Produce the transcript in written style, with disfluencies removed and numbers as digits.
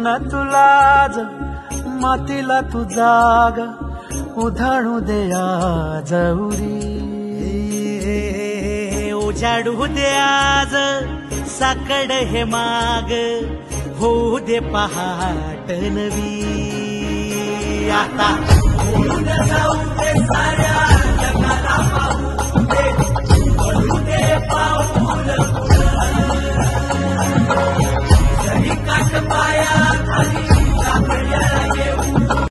न तुलाज मातीला तू जाग उधाणू दे आज उरी उजाडू दे आज साकड हे माग होऊ दे पहाट नवी आता जाऊ दे साऱ्या